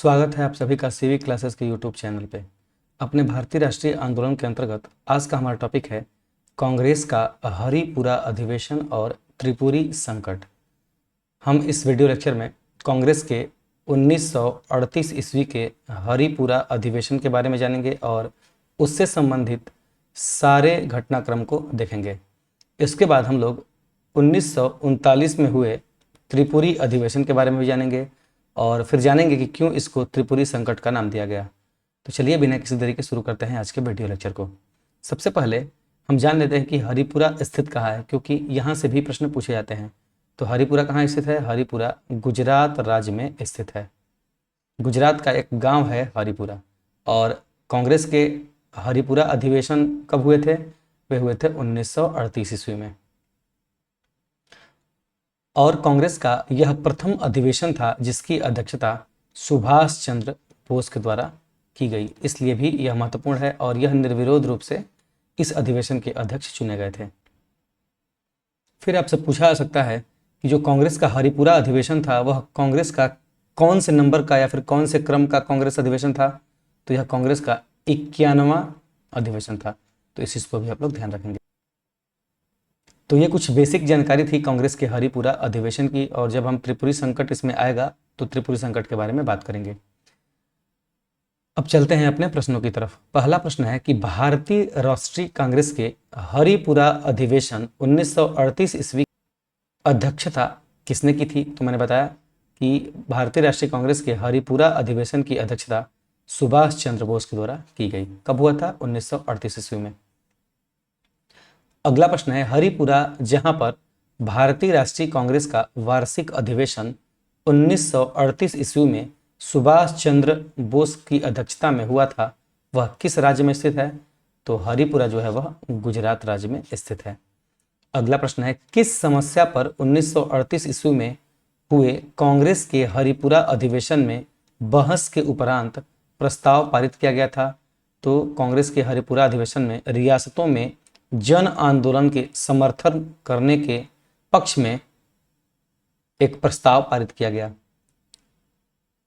स्वागत है आप सभी का सीवी क्लासेस के यूट्यूब चैनल पे। अपने भारतीय राष्ट्रीय आंदोलन के अंतर्गत आज का हमारा टॉपिक है कांग्रेस का हरिपुरा अधिवेशन और त्रिपुरी संकट। हम इस वीडियो लेक्चर में कांग्रेस के 1938 ईस्वी के हरिपुरा अधिवेशन के बारे में जानेंगे और उससे संबंधित सारे घटनाक्रम को देखेंगे। इसके बाद हम लोग 1939 में हुए त्रिपुरी अधिवेशन के बारे में भी जानेंगे और फिर जानेंगे कि क्यों इसको त्रिपुरी संकट का नाम दिया गया। तो चलिए बिना किसी देरी के शुरू करते हैं आज के वीडियो लेक्चर को। सबसे पहले हम जान लेते हैं कि हरिपुरा स्थित कहाँ है, क्योंकि यहाँ से भी प्रश्न पूछे जाते हैं। तो हरिपुरा कहाँ स्थित है? हरिपुरा गुजरात राज्य में स्थित है। गुजरात का एक गांव है हरिपुरा। और कांग्रेस के हरिपुरा अधिवेशन कब हुए थे? वे हुए थे 1938 ईस्वी में। और कांग्रेस का यह प्रथम अधिवेशन था जिसकी अध्यक्षता सुभाष चंद्र बोस के द्वारा की गई, इसलिए भी यह महत्वपूर्ण है और यह निर्विरोध रूप से इस अधिवेशन के अध्यक्ष चुने गए थे। फिर आपसे पूछा जा सकता है कि जो कांग्रेस का हरिपुरा अधिवेशन था वह कांग्रेस का कौन से नंबर का या फिर कौन से क्रम का कांग्रेस अधिवेशन था? तो यह कांग्रेस का 51वां अधिवेशन था। तो इस चीज को भी आप लोग ध्यान रखेंगे। तो ये कुछ बेसिक जानकारी थी कांग्रेस के हरिपुरा अधिवेशन की, और जब हम त्रिपुरी संकट इसमें आएगा तो त्रिपुरी संकट के बारे में बात करेंगे। अब चलते हैं अपने प्रश्नों की तरफ। पहला प्रश्न है कि भारतीय राष्ट्रीय कांग्रेस के हरिपुरा अधिवेशन 1938 ईस्वी अध्यक्षता किसने की थी? तो मैंने बताया कि भारतीय राष्ट्रीय कांग्रेस के हरिपुरा अधिवेशन की अध्यक्षता सुभाष चंद्र बोस के द्वारा की गई। कब हुआ था? 1938 ईस्वी में। अगला प्रश्न है हरिपुरा जहां पर भारतीय राष्ट्रीय कांग्रेस का वार्षिक अधिवेशन 1938 ईस्वी में सुभाष चंद्र बोस की अध्यक्षता में हुआ था, वह किस राज्य में स्थित है? तो हरिपुरा जो है वह गुजरात राज्य में स्थित है। अगला प्रश्न है किस समस्या पर 1938 ईस्वी में हुए कांग्रेस के हरिपुरा अधिवेशन में बहस के उपरांत प्रस्ताव पारित किया गया था? तो कांग्रेस के हरिपुरा अधिवेशन में रियासतों में जन आंदोलन के समर्थन करने के पक्ष में एक प्रस्ताव पारित किया गया।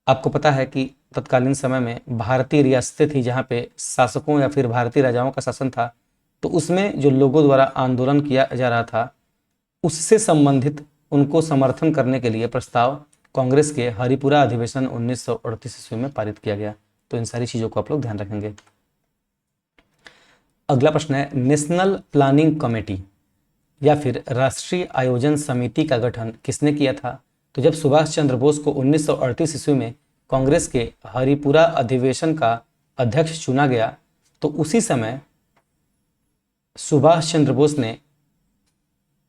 आपको पता है कि तत्कालीन समय में भारतीय रियासतें थी जहां पे शासकों या फिर भारतीय राजाओं का शासन था, तो उसमें जो लोगों द्वारा आंदोलन किया जा रहा था उससे संबंधित उनको समर्थन करने के लिए प्रस्ताव कांग्रेस के हरिपुरा अधिवेशन 1938 ईस्वी में पारित किया गया। तो इन सारी चीजों को आप लोग ध्यान रखेंगे। अगला प्रश्न है नेशनल प्लानिंग कमेटी या फिर राष्ट्रीय आयोजन समिति का गठन किसने किया था? तो जब सुभाष चंद्र बोस को 1938 ईस्वी में कांग्रेस के हरिपुरा अधिवेशन का अध्यक्ष चुना गया, तो उसी समय सुभाष चंद्र बोस ने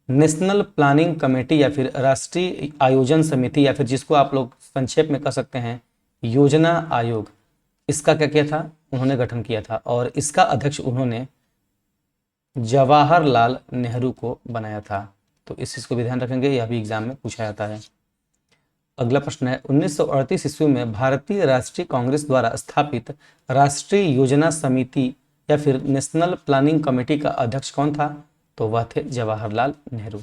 नेशनल प्लानिंग कमेटी या फिर राष्ट्रीय आयोजन समिति या फिर जिसको आप लोग संक्षेप में कह सकते हैं योजना आयोग, इसका क्या किया था? उन्होंने गठन किया था और इसका अध्यक्ष उन्होंने जवाहरलाल नेहरू को बनाया था। तो इस चीज को भी ध्यान रखेंगे, यह भी एग्जाम में पूछा जाता है। अगला प्रश्न है 1938 ईस्वी में भारतीय राष्ट्रीय कांग्रेस द्वारा स्थापित राष्ट्रीय योजना समिति या फिर नेशनल प्लानिंग कमेटी का अध्यक्ष कौन था? तो वह थे जवाहरलाल नेहरू।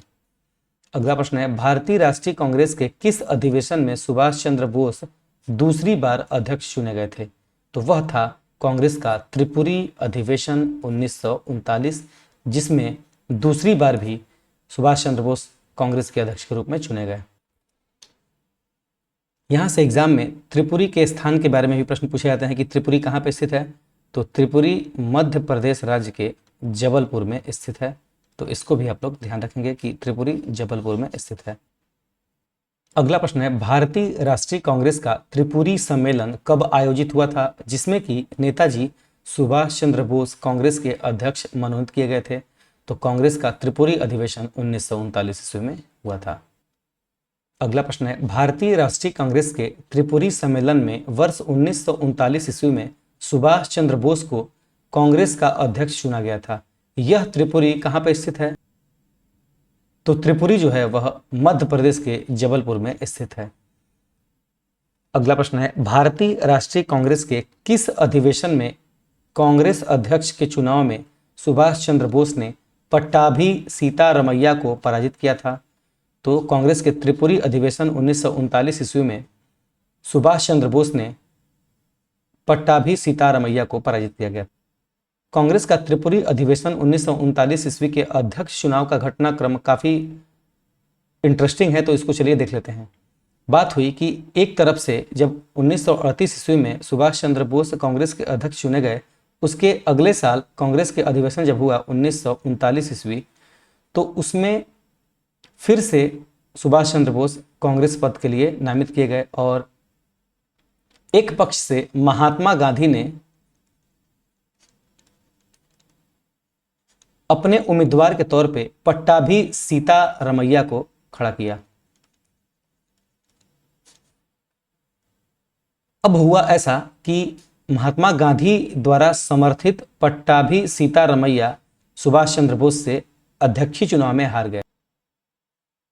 अगला प्रश्न है भारतीय राष्ट्रीय कांग्रेस के किस अधिवेशन में सुभाष चंद्र बोस दूसरी बार अध्यक्ष चुने गए थे? तो वह था कांग्रेस का त्रिपुरी अधिवेशन 1939, जिसमें दूसरी बार भी सुभाष चंद्र बोस कांग्रेस के अध्यक्ष के रूप में चुने गए। यहां से एग्जाम में त्रिपुरी के स्थान के बारे में भी प्रश्न पूछे जाते हैं कि त्रिपुरी कहां पे स्थित है? तो त्रिपुरी मध्य प्रदेश राज्य के जबलपुर में स्थित है। तो इसको भी आप लोग ध्यान रखेंगे कि त्रिपुरी जबलपुर में स्थित है। अगला प्रश्न है भारतीय राष्ट्रीय कांग्रेस का त्रिपुरी सम्मेलन कब आयोजित हुआ था, जिसमें कि नेताजी सुभाष चंद्र बोस कांग्रेस के अध्यक्ष मनोनीत किए गए थे? तो कांग्रेस का त्रिपुरी अधिवेशन 1939 ईस्वी में हुआ था। अगला प्रश्न है भारतीय राष्ट्रीय कांग्रेस के त्रिपुरी सम्मेलन में वर्ष 1939 ईस्वी में सुभाष चंद्र बोस को कांग्रेस का अध्यक्ष चुना गया था। यह त्रिपुरी कहाँ पर स्थित है? तो त्रिपुरी जो है वह मध्य प्रदेश के जबलपुर में स्थित है। अगला प्रश्न है भारतीय राष्ट्रीय कांग्रेस के किस अधिवेशन में कांग्रेस अध्यक्ष के चुनाव में सुभाष चंद्र बोस ने पट्टाभी सीतारमैया को पराजित किया था? तो कांग्रेस के त्रिपुरी अधिवेशन 1939 ईस्वी में सुभाष चंद्र बोस ने पट्टाभी सीतारमैया को पराजित किया गया। कांग्रेस का त्रिपुरी अधिवेशन 1939 ईस्वी के अध्यक्ष चुनाव का घटनाक्रम काफी इंटरेस्टिंग है, तो इसको चलिए देख लेते हैं। बात हुई कि एक तरफ से जब 1938 ईस्वी में सुभाष चंद्र बोस कांग्रेस के अध्यक्ष चुने गए, उसके अगले साल कांग्रेस के अधिवेशन जब हुआ 1939 ईस्वी, तो उसमें फिर से सुभाष चंद्र बोस कांग्रेस पद के लिए नामित किए गए और एक पक्ष से महात्मा गांधी ने अपने उम्मीदवार के तौर पे पट्टाभी सीतारमैया को खड़ा किया। अब हुआ ऐसा कि महात्मा गांधी द्वारा समर्थित पट्टाभी सीतारमैया सुभाष चंद्र बोस से अध्यक्षीय चुनाव में हार गए।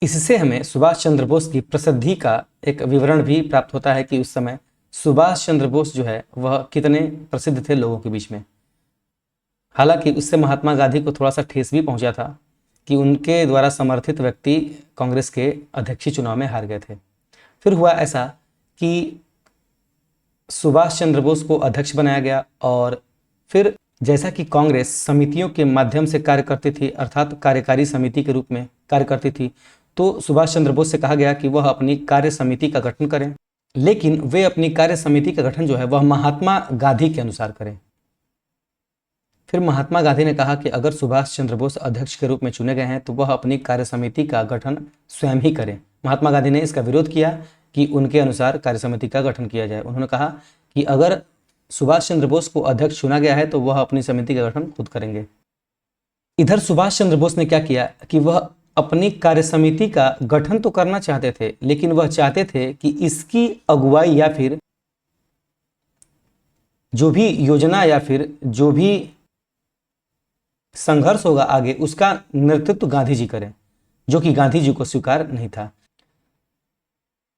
इससे हमें सुभाष चंद्र बोस की प्रसिद्धि का एक विवरण भी प्राप्त होता है कि उस समय सुभाष चंद्र बोस जो है वह कितने प्रसिद्ध थे लोगों के बीच में। हालांकि उससे महात्मा गांधी को थोड़ा सा ठेस भी पहुंचा था कि उनके द्वारा समर्थित व्यक्ति कांग्रेस के अध्यक्षीय चुनाव में हार गए थे। फिर हुआ ऐसा कि सुभाष चंद्र बोस को अध्यक्ष बनाया गया और फिर जैसा कि कांग्रेस समितियों के माध्यम से कार्य करती थी, अर्थात कार्यकारी समिति के रूप में कार्य करती थी, तो सुभाष चंद्र बोस से कहा गया कि वह अपनी कार्य समिति का गठन करें, लेकिन वे अपनी कार्य समिति का गठन जो है वह महात्मा गांधी के अनुसार करें। फिर महात्मा गांधी ने कहा कि अगर सुभाष चंद्र बोस अध्यक्ष के रूप में चुने गए हैं तो वह अपनी कार्य समिति का गठन स्वयं ही करें। महात्मा गांधी ने इसका विरोध किया कि उनके अनुसार कार्य समिति का गठन किया जाए। उन्होंने कहा कि अगर सुभाष चंद्र बोस को अध्यक्ष चुना गया है तो वह अपनी समिति का गठन खुद करेंगे। इधर सुभाष चंद्र बोस ने क्या किया कि वह अपनी कार्य समिति का गठन तो करना चाहते थे, लेकिन वह चाहते थे कि इसकी अगुवाई या फिर जो भी योजना या फिर जो भी संघर्ष होगा आगे उसका नेतृत्व गांधी जी करें, जो कि गांधी जी को स्वीकार नहीं था।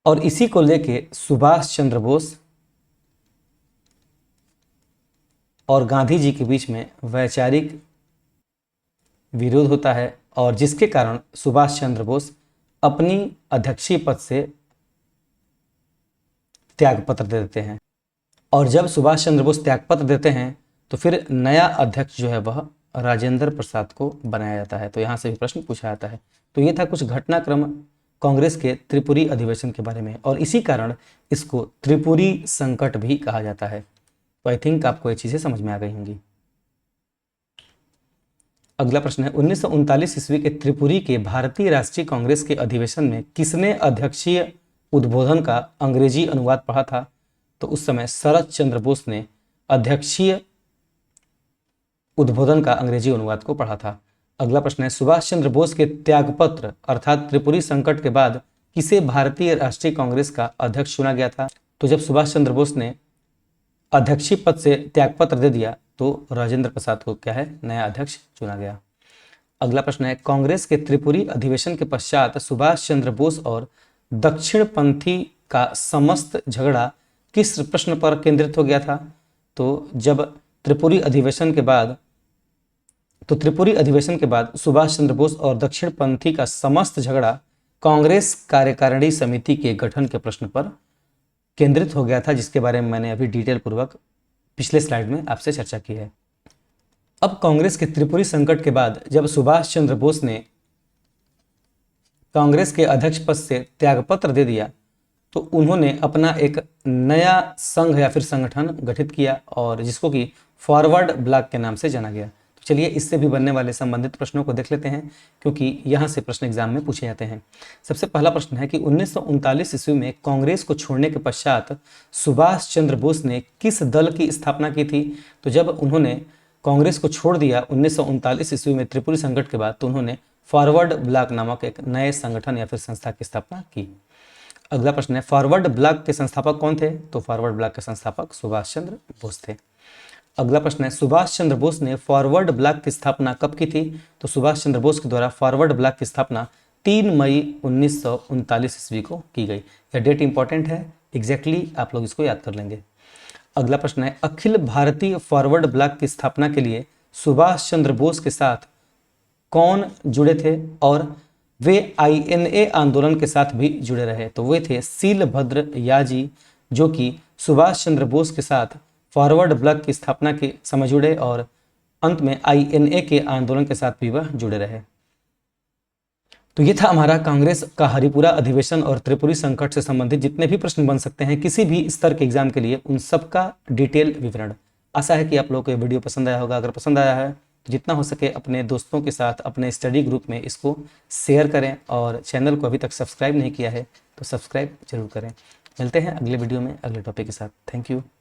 और इसी को लेके सुभाष चंद्र बोस और गांधी जी के बीच में वैचारिक विरोध होता है और जिसके कारण सुभाष चंद्र बोस अपनी अध्यक्षीय पद से त्यागपत्र दे देते हैं। और जब सुभाष चंद्र बोस त्यागपत्र देते हैं तो फिर नया अध्यक्ष जो है वह राजेंद्र प्रसाद को बनाया जाता है। तो यहाँ से भी प्रश्न पूछा जाता है। तो ये था कुछ घटनाक्रम कांग्रेस के त्रिपुरी अधिवेशन के बारे में और इसी कारण इसको त्रिपुरी संकट भी कहा जाता है। तो आई थिंक आपको ये चीज़ें समझ में आ गई होंगी। अगला प्रश्न है 1939 ईस्वी के त्रिपुरी के भारतीय राष्ट्रीय कांग्रेस के अधिवेशन में किसने अध्यक्षीय उद्बोधन का अंग्रेजी अनुवाद पढ़ा था? तो उस समय शरद चंद्र बोस ने अध्यक्षीय उद्बोधन का अंग्रेजी अनुवाद को पढ़ा था। अगला प्रश्न है सुभाष चंद्र बोस के त्यागपत्र अर्थात त्रिपुरी संकट के बाद किसे भारतीय राष्ट्रीय कांग्रेस का अध्यक्ष चुना गया था? तो जब सुभाष चंद्र बोस ने अध्यक्षीय पद से त्यागपत्र दे दिया तो राजेंद्र प्रसाद को क्या है नया अध्यक्ष चुना गया। अगला प्रश्न है कांग्रेस के त्रिपुरी अधिवेशन के पश्चात सुभाष चंद्र बोस और दक्षिणपंथी का समस्त झगड़ा किस प्रश्न पर केंद्रित हो गया था? तो जब त्रिपुरी अधिवेशन के बाद सुभाष चंद्र बोस और दक्षिणपंथी का समस्त झगड़ा कांग्रेस कार्यकारिणी समिति के गठन के प्रश्न पर केंद्रित हो गया था, जिसके बारे में मैंने अभी डिटेल पूर्वक पिछले स्लाइड में आपसे चर्चा की है। अब कांग्रेस के त्रिपुरी संकट के बाद जब सुभाष चंद्र बोस ने कांग्रेस के अध्यक्ष पद से त्यागपत्र दे दिया तो उन्होंने अपना एक नया संघ या फिर संगठन गठित किया और जिसको कि फॉरवर्ड ब्लॉक के नाम से जाना गया। तो चलिए इससे भी बनने वाले संबंधित प्रश्नों को देख लेते हैं क्योंकि यहाँ से प्रश्न एग्जाम में पूछे जाते हैं। सबसे पहला प्रश्न है कि 1939 ईस्वी में कांग्रेस को छोड़ने के पश्चात सुभाष चंद्र बोस ने किस दल की स्थापना की थी? तो जब उन्होंने कांग्रेस को छोड़ दिया 1939 ईस्वी में त्रिपुरी संकट के बाद तो उन्होंने फॉरवर्ड ब्लॉक नामक एक नए संगठन या फिर संस्था की स्थापना की। अगला प्रश्न है फॉरवर्ड ब्लॉक के संस्थापक कौन थे? तो फॉरवर्ड ब्लॉक के संस्थापक सुभाष चंद्र बोस थे। अगला प्रश्न है सुभाष चंद्र बोस ने फॉरवर्ड ब्लॉक की स्थापना कब की थी? तो सुभाष चंद्र बोस के द्वारा फॉरवर्ड ब्लॉक की स्थापना 3 मई 1939 ईस्वी को की गई। यह डेट इंपॉर्टेंट है, एग्जैक्टली आप लोग इसको याद कर लेंगे। अगला प्रश्न है अखिल भारतीय फॉरवर्ड ब्लॉक की स्थापना के लिए सुभाष चंद्र बोस के साथ कौन जुड़े थे और वे INA आंदोलन के साथ भी जुड़े रहे? तो वे थे सीलभद्र याजी जो कि सुभाष चंद्र बोस के साथ फॉरवर्ड ब्लॉक की स्थापना के समय जुड़े और अंत में INA के आंदोलन के साथ भी वह जुड़े रहे। तो ये था हमारा कांग्रेस का हरिपुरा अधिवेशन और त्रिपुरी संकट से संबंधित जितने भी प्रश्न बन सकते हैं किसी भी स्तर के एग्जाम के लिए, उन सब का डिटेल विवरण। आशा है कि आप लोगों को ये वीडियो पसंद आया होगा। अगर पसंद आया है तो जितना हो सके अपने दोस्तों के साथ अपने स्टडी ग्रुप में इसको शेयर करें, और चैनल को अभी तक सब्सक्राइब नहीं किया है तो सब्सक्राइब जरूर करें। मिलते हैं अगले वीडियो में अगले टॉपिक के साथ। Thank you.